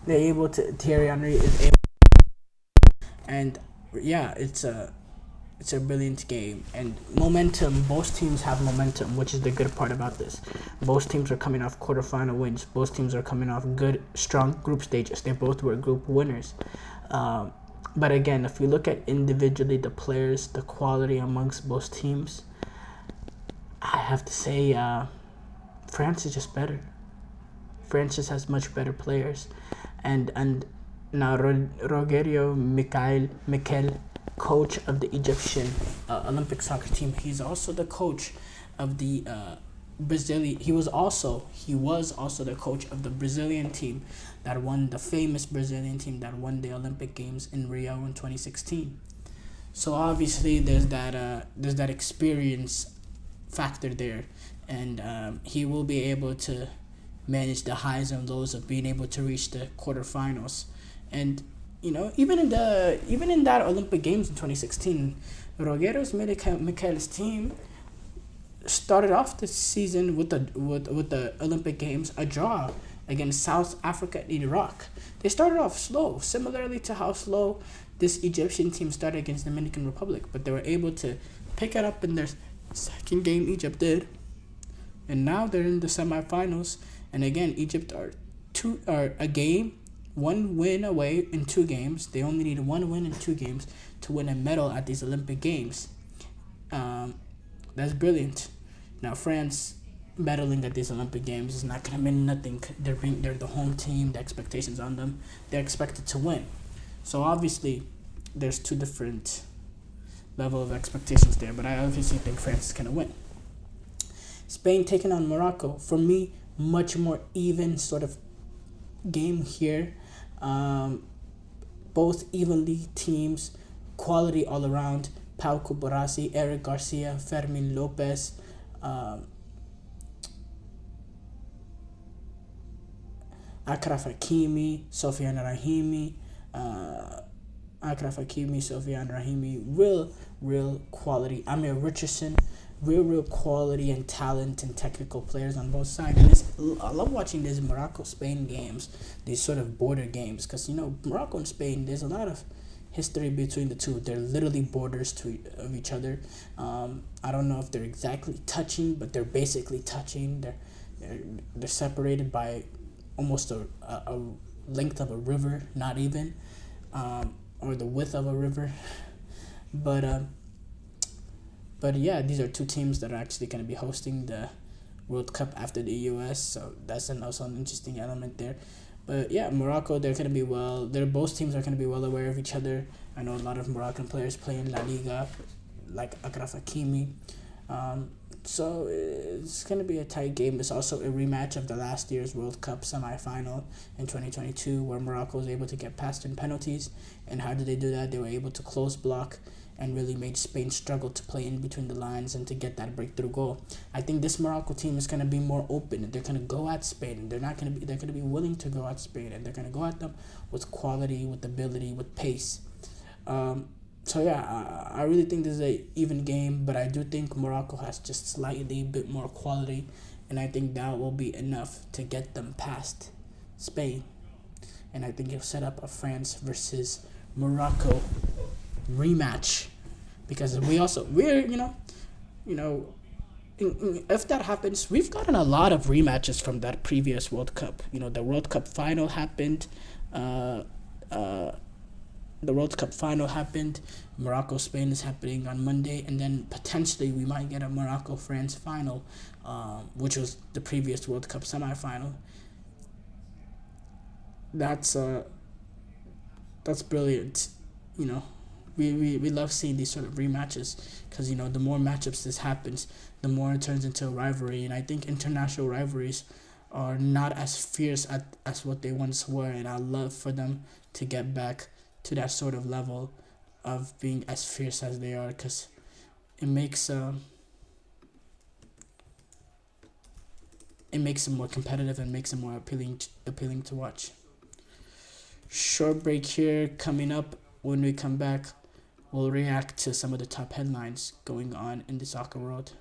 They're able to, Thierry Henry is able, and it's a brilliant game, and momentum. Both teams have momentum, which is the good part about this. Both teams are coming off quarterfinal wins. Both teams are coming off good, strong group stages. They both were group winners. But again, if you look at individually the players, the quality amongst both teams, I have to say France is just better. France just has much better players. And now Rogerio Mikel, coach of the Egyptian Olympic soccer team, he's also the coach of the Brazilian. He was also the coach of the Brazilian team that won, the famous Brazilian team that won the Olympic Games in Rio in 2016. So obviously there's that experience factor there, and he will be able to manage the highs and lows of being able to reach the quarterfinals. And even in that Olympic Games in 2016, Rogerio Mikel's team started off the season with the Olympic Games a draw against South Africa and Iraq. They started off slow, similarly to how slow this Egyptian team started against the Dominican Republic, but they were able to pick it up in their second game. Egypt did, and now they're in the semifinals. And again, Egypt are a game, one win away in 2 games. They only need 1 win in 2 games to win a medal at these Olympic Games. That's brilliant. Now France medaling at these Olympic Games is not gonna mean nothing. They're the home team. The expectations on them. They're expected to win. So obviously, there's 2 different level of expectations there. But I obviously think France is gonna win. Spain taking on Morocco. For me, much more even sort of game here. Both evenly teams, quality all around. Pau Cubarsí, Eric Garcia, Fermin Lopez, Achraf Hakimi, Sofiane Rahimi, real quality. Amir Richardson, real quality and talent and technical players on both sides. And I love watching these Morocco-Spain games, these sort of border games, because Morocco and Spain, there's a lot of history between the two. They're literally borders of each other. I don't know if they're exactly touching, but they're basically touching. They're separated by almost a length of a river, not even, or the width of a river. But yeah, these are 2 teams that are actually going to be hosting the World Cup after the US, so that's also an interesting element there. But yeah, Morocco, they're going to be both teams are going to be well aware of each other. I know a lot of Moroccan players play in La Liga, like Achraf Hakimi. So it's going to be a tight game. It's also a rematch of the last year's World Cup semifinal in 2022, where Morocco was able to get past in penalties. And how did they do that? They were able to close block and really made Spain struggle to play in between the lines and to get that breakthrough goal. I think this Morocco team is going to be more open. They're going to go at Spain. They're going to be willing to go at Spain, and they're going to go at them with quality, with ability, with pace. So yeah, I really think this is a even game, but I do think Morocco has just slightly bit more quality, and I think that will be enough to get them past Spain. And I think it'll set up a France versus Morocco rematch, because if that happens, we've gotten a lot of rematches from that previous World Cup. The World Cup final happened. Morocco-Spain is happening on Monday, and then potentially we might get a Morocco-France final, which was the previous World Cup semifinal. That's brilliant. We love seeing these sort of rematches, because the more matchups this happens, the more it turns into a rivalry. And I think international rivalries are not as fierce as what they once were, and I love for them to get back to that sort of level of being as fierce as they are, because it makes them more competitive and makes them more appealing to watch. Short break here coming up. When we come back, we'll react to some of the top headlines going on in the soccer world.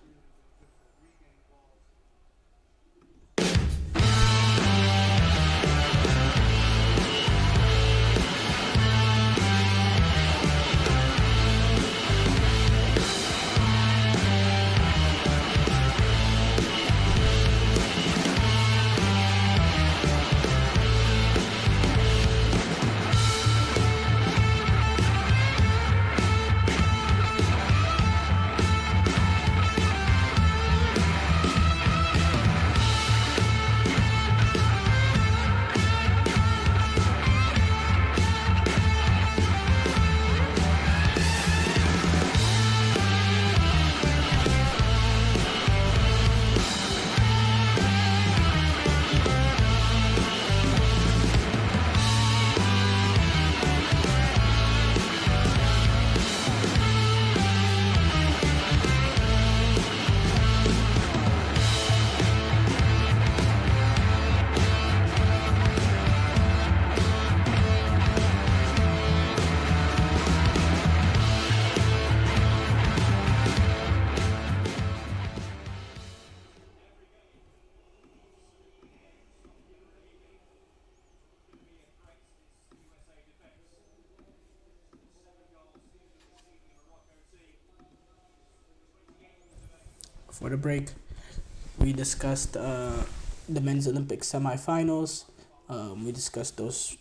before the break. We discussed the men's Olympic semifinals. We discussed those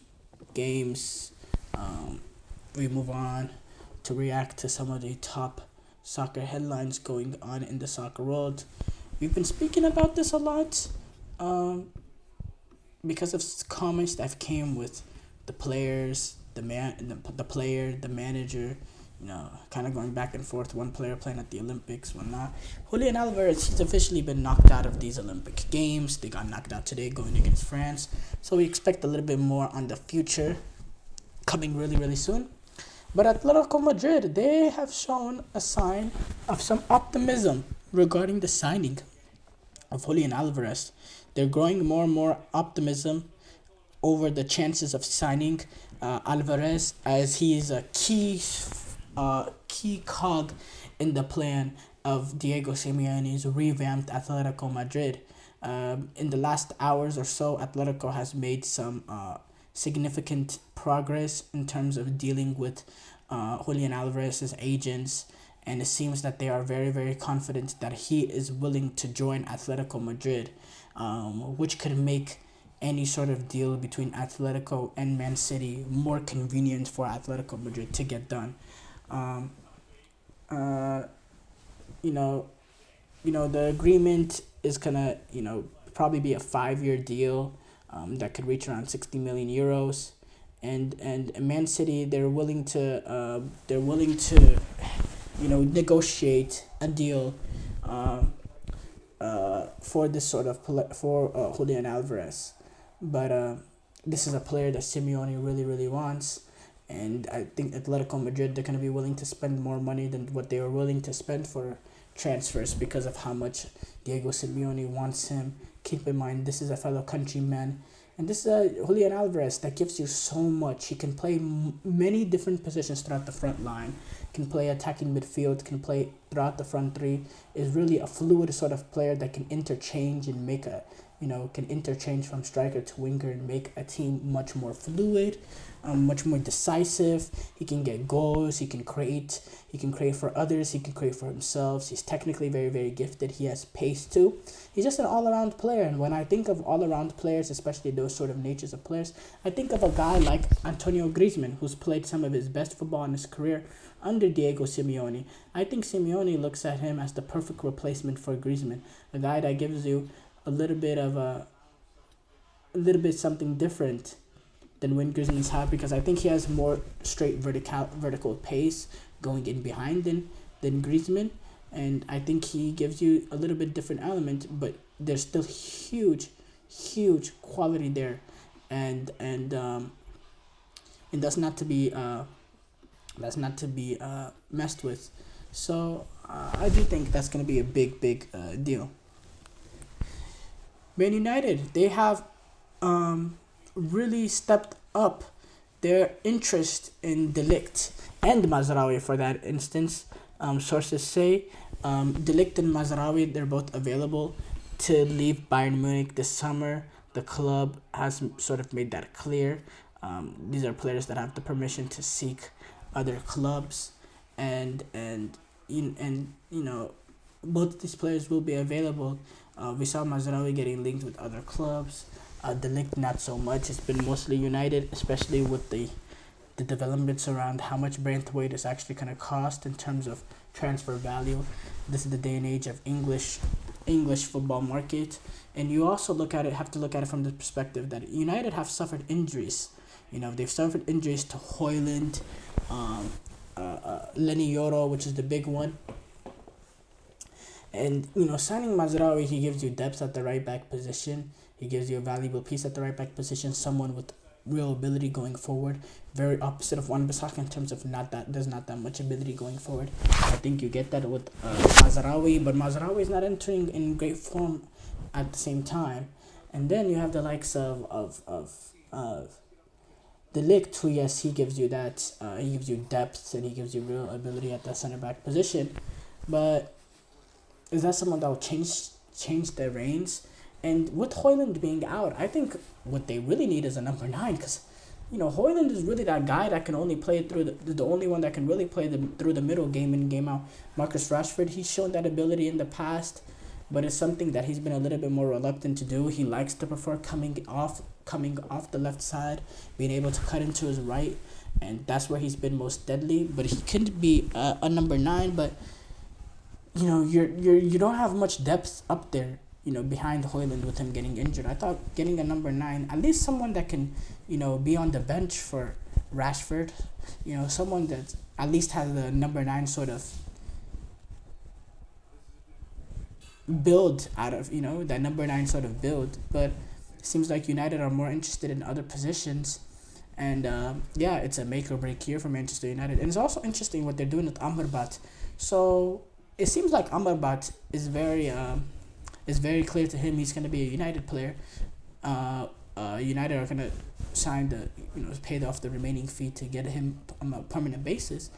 games. We move on to react to some of the top soccer headlines going on in the soccer world. We've been speaking about this a lot because of comments that came with the players, the player, the manager, kind of going back and forth. One player playing at the Olympics, one not. Julian Alvarez, he's officially been knocked out of these Olympic Games. They got knocked out today going against France. So we expect a little bit more on the future coming really, really soon. But Atletico Madrid, they have shown a sign of some optimism regarding the signing of Julian Alvarez. They're growing more and more optimism over the chances of signing Alvarez, as he is a key cog in the plan of Diego Simeone's revamped Atletico Madrid. In the last hours or so, Atletico has made some significant progress in terms of dealing with Julian Alvarez's agents, and it seems that they are very, very confident that he is willing to join Atletico Madrid, which could make any sort of deal between Atletico and Man City more convenient for Atletico Madrid to get done. The agreement is gonna, probably be a 5-year deal that could reach around 60 million euros. And Man City, they're willing to negotiate a deal for this sort of for Julian Alvarez. But this is a player that Simeone really, really wants. And I think Atletico Madrid, they're going to be willing to spend more money than what they were willing to spend for transfers because of how much Diego Simeone wants him. Keep in mind, this is a fellow countryman. And this is Julian Alvarez that gives you so much. He can play many different positions throughout the front line. Can play attacking midfield, can play throughout the front three. Is really a fluid sort of player that can interchange and make can interchange from striker to winger and make a team much more fluid, much more decisive. He can get goals. He can create for others. He can create for himself. He's technically very, very gifted. He has pace too. He's just an all-around player. And when I think of all-around players, especially those sort of natures of players, I think of a guy like Antonio Griezmann, who's played some of his best football in his career under Diego Simeone. I think Simeone looks at him as the perfect replacement for Griezmann, a guy that gives you a little bit something different than when Griezmann's have, because I think he has more straight vertical pace going in behind than Griezmann, and I think he gives you a little bit different element, but there's still huge quality there, and that's not to be messed with. So I do think that's gonna be a big deal. Man United, they have really stepped up their interest in De Ligt and Mazraoui for that instance. Sources say De Ligt and Mazraoui, they're both available to leave Bayern Munich this summer. The club has sort of made that clear. These are players that have the permission to seek other clubs, and both these players will be available. We saw Mazraoui getting linked with other clubs. De Ligt not so much. It's been mostly United, especially with the developments around how much Braithwaite is actually going to cost in terms of transfer value. This is the day and age of English football market, and you also have to look at it from the perspective that United have suffered injuries. They've suffered injuries to Højlund, Lenny Yoro, which is the big one. And, signing Mazraoui, he gives you depth at the right back position. He gives you a valuable piece at the right back position, someone with real ability going forward. Very opposite of Wan-Bissaka in terms of there's not that much ability going forward. I think you get that with Mazraoui, but Mazraoui is not entering in great form at the same time. And then you have the likes of De Ligt, who, yes, he gives you that. He gives you depth and he gives you real ability at the center back position. But is that someone that will change their reins? And with Højlund being out, I think what they really need is a number 9, because Højlund is really that guy that can only play through the only one that can really play through the middle game in, game out. Marcus Rashford, he's shown that ability in the past, but it's something that he's been a little bit more reluctant to do. He likes to prefer coming off the left side, being able to cut into his right, and that's where he's been most deadly. But he could be a number 9, but you don't have much depth up there, behind Højlund with him getting injured. I thought getting a number 9, at least someone that can, be on the bench for Rashford, someone that at least has the number 9 sort of build out of, that number 9 sort of build. But it seems like United are more interested in other positions. And it's a make or break year for Manchester United. And it's also interesting what they're doing with Amrabat. So it seems like Amrabat is very clear to him he's going to be a United player. United are going to sign pay off the remaining fee to get him on a permanent basis.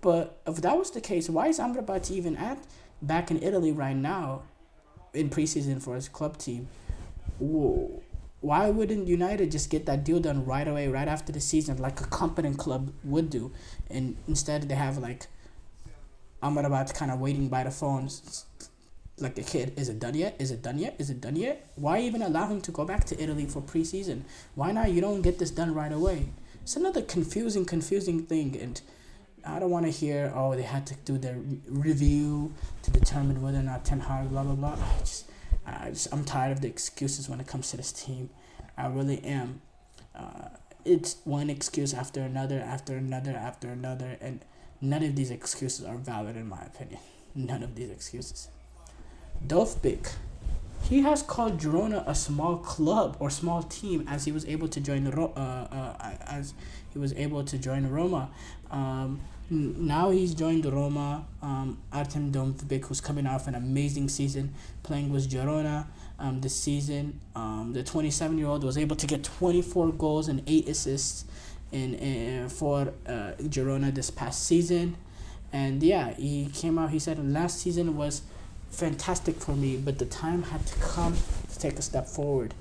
But if that was the case, why is Amrabat even back in Italy right now in preseason for his club team? Why wouldn't United just get that deal done right away, right after the season, like a competent club would do? And instead they have Amrabat kind of waiting by the phone like a kid. Is it done yet? Is it done yet? Is it done yet? Why even allow him to go back to Italy for preseason? Why not? You don't get this done right away. It's another confusing thing, and I don't want to hear, they had to do their review to determine whether or not Ten Hag, blah, blah, blah. I'm tired of the excuses when it comes to this team. I really am. It's one excuse after another, and none of these excuses are valid in my opinion. None of these excuses. Dovbyk, he has called Girona a small club or small team as he was able to join Roma. Now he's joined Roma. Artem Dovbyk, who's coming off an amazing season playing with Girona this season. The 27-year-old was able to get 24 goals and 8 assists for Girona this past season. And he came out, he said last season was fantastic for me, but the time had to come to take a step forward.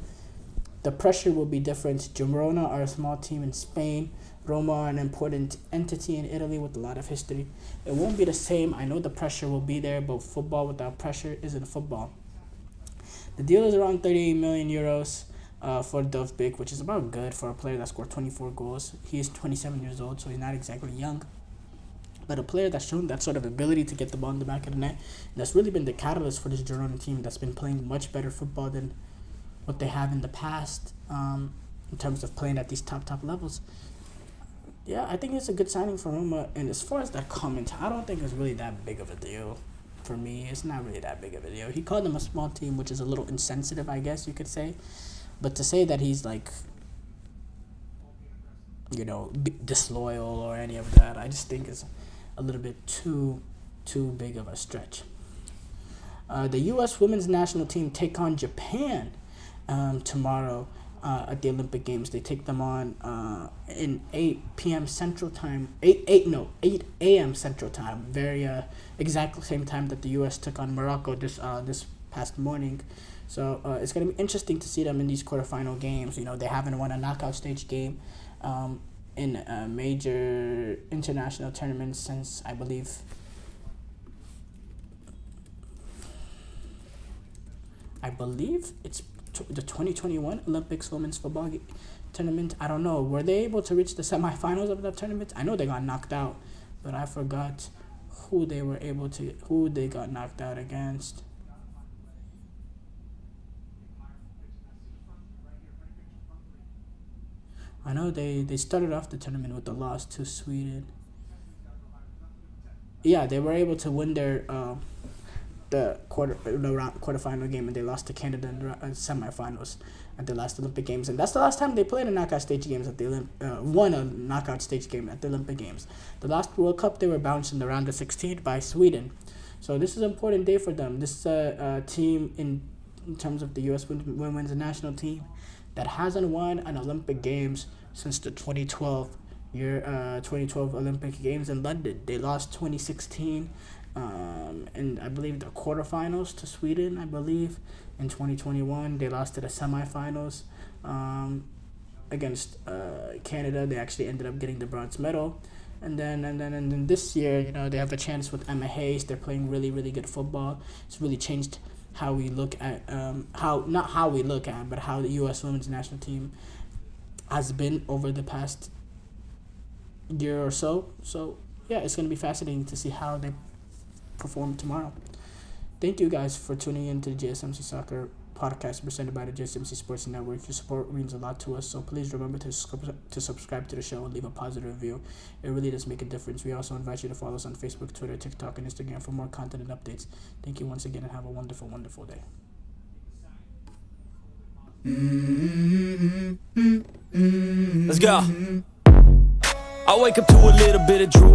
The pressure will be different. Girona are a small team in Spain. Roma are an important entity in Italy with a lot of history. It won't be the same. I know the pressure will be there, but football without pressure isn't football. The deal is around 38 million euros for Dovbyk, which is about good for a player that scored 24 goals. He is 27 years old, so he's not exactly young. But a player that's shown that sort of ability to get the ball in the back of the net, and that's really been the catalyst for this Girona team that's been playing much better football than what they have in the past in terms of playing at these top levels. I think it's a good signing for Roma. And as far as that comment, I don't think it's really that big of a deal. For me, it's not really that big of a deal. He called them a small team, which is a little insensitive, I guess you could say. But to say that he's disloyal or any of that, I just think is a little bit too big of a stretch. The U.S. women's national team take on Japan tomorrow at the Olympic Games. They take them on in 8 p.m. Central Time. 8 a.m. Central Time. Very exactly same time that the U.S. took on Morocco this past morning. So it's going to be interesting to see them in these quarterfinal games. They haven't won a knockout stage game in major international tournaments since, I believe, it's the 2021 Olympics women's football tournament. I don't know. Were they able to reach the semifinals of that tournament? I know they got knocked out, but I forgot who they got knocked out against. I know they started off the tournament with a loss to Sweden. They were able to win their the quarterfinal game, and they lost to Canada in the semifinals at the last Olympic Games, and that's the last time they played a knockout stage games at the won a knockout stage game at the Olympic Games. The last World Cup they were bounced in the round of 16 by Sweden, so this is an important day for them. This is a team in terms of the U.S. women's national team that hasn't won an Olympic Games since the 2012 Olympic Games in London. They lost 2016. And I believe the quarterfinals to Sweden, I believe. In 2021, they lost to the semifinals. against Canada. They actually ended up getting the bronze medal. And then this year, they have a chance with Emma Hayes. They're playing really, really good football. It's really changed how we look at but how the U.S. women's national team has been over the past year or so. So yeah, it's gonna be fascinating to see how they perform tomorrow. Thank you guys for tuning in to the GSMC Soccer Podcast presented by the GSMC Sports Network. Your support means a lot to us, so please remember to subscribe to the show and leave a positive review. It really does make a difference. We also invite you to follow us on Facebook, Twitter, TikTok, and Instagram for more content and updates. Thank you once again, and have a wonderful, wonderful day. Let's go. I wake up to a little bit of drool.